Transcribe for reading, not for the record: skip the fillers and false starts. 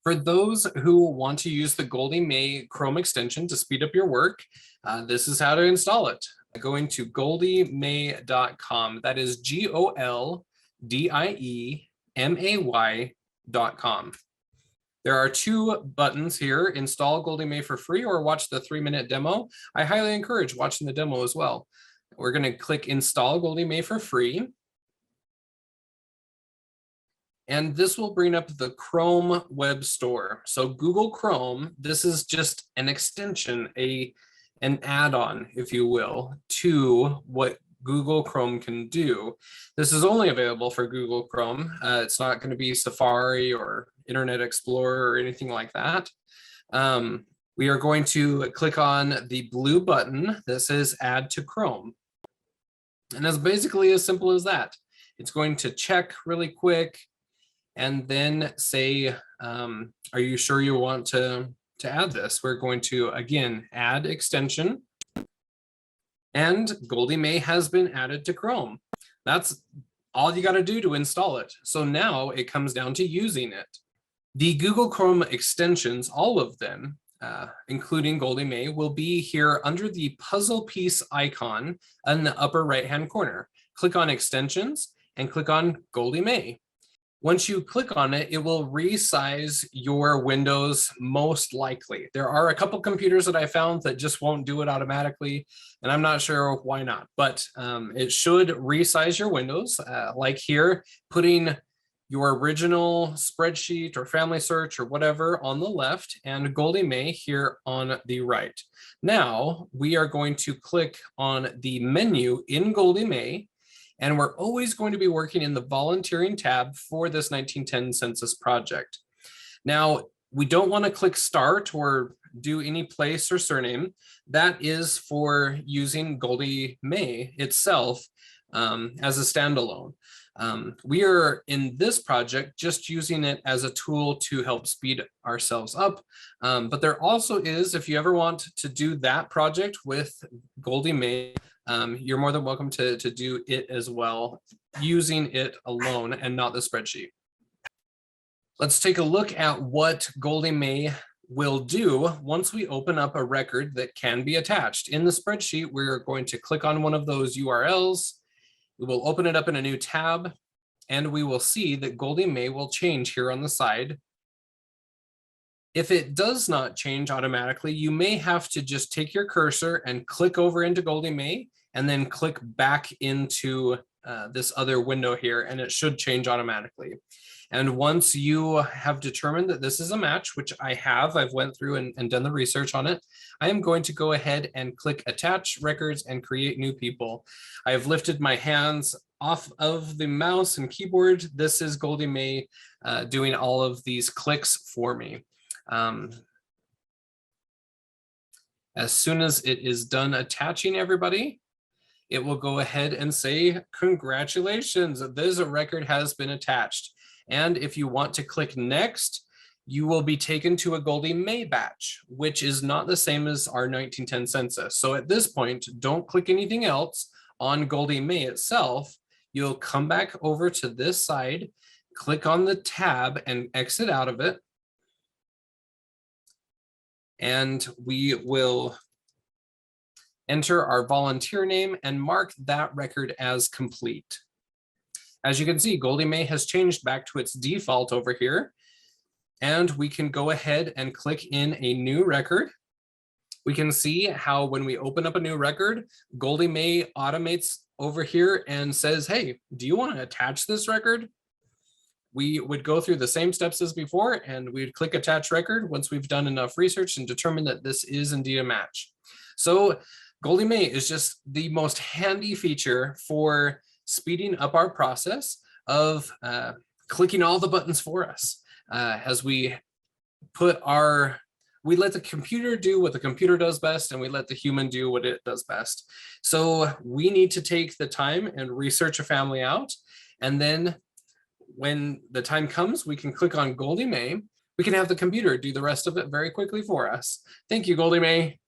For those who want to use the Goldie May Chrome extension to speed up your work, this is how to install it. Going to goldiemay.com. That is GOLDIEMAY.com. There are two buttons here, install Goldie May for free or watch the 3-minute demo. I highly encourage watching the demo as well. We're going to click install Goldie May for free. And this will bring up the Chrome web store. So Google Chrome, this is just an extension, an add-on, if you will, to what Google Chrome can do. This is only available for Google Chrome. It's not going to be Safari or Internet Explorer or anything like that. We are going to click on the blue button that says Add to Chrome. And it's basically as simple as that. It's going to check really quick and then say, are you sure you want to add this? We're going to, again, add extension. And Goldie May has been added to Chrome. That's all you got to do to install it. So now it comes down to using it. The Google Chrome extensions, all of them, including Goldie May, will be here under the puzzle piece icon in the upper right-hand corner. Click on extensions and click on Goldie May. Once you click on it, it will resize your windows most likely. There are a couple computers that I found that just won't do it automatically, and I'm not sure why not, but it should resize your windows, like here, putting your original spreadsheet or family search or whatever on the left and Goldie May here on the right. Now we are going to click on the menu in Goldie May, and we're always going to be working in the volunteering tab for this 1910 census project. Now, we don't want to click start or do any place or surname. That is for using Goldie May itself as a standalone. We are in this project just using it as a tool to help speed ourselves up. But there also is, if you ever want to do that project with Goldie May, you're more than welcome to do it as well, using it alone and not the spreadsheet. Let's take a look at what Goldie May will do once we open up a record that can be attached. In the spreadsheet, we're going to click on one of those URLs. We will open it up in a new tab, and we will see that Goldie May will change here on the side. If it does not change automatically, you may have to just take your cursor and click over into Goldie May and then click back into this other window here, and it should change automatically. And once you have determined that this is a match, which I have, I've went through and done the research on it, I am going to go ahead and click Attach Records and Create New People. I have lifted my hands off of the mouse and keyboard. This is Goldie May doing all of these clicks for me. As soon as it is done attaching everybody, it will go ahead and say, congratulations, this record has been attached. And if you want to click next, you will be taken to a Goldie May batch, which is not the same as our 1910 census. So at this point, don't click anything else on Goldie May itself. You'll come back over to this side, click on the tab and exit out of it. And we will enter our volunteer name and mark that record as complete. As you can see, Goldie May has changed back to its default over here. And we can go ahead and click in a new record. We can see how when we open up a new record, Goldie May automates over here and says, hey, do you want to attach this record? We would go through the same steps as before, and we'd click Attach Record once we've done enough research and determined that this is indeed a match. So Goldie May is just the most handy feature for speeding up our process of clicking all the buttons for us. As we let the computer do what the computer does best, and we let the human do what it does best. So we need to take the time and research a family out. And then when the time comes, we can click on Goldie May. We can have the computer do the rest of it very quickly for us. Thank you, Goldie May.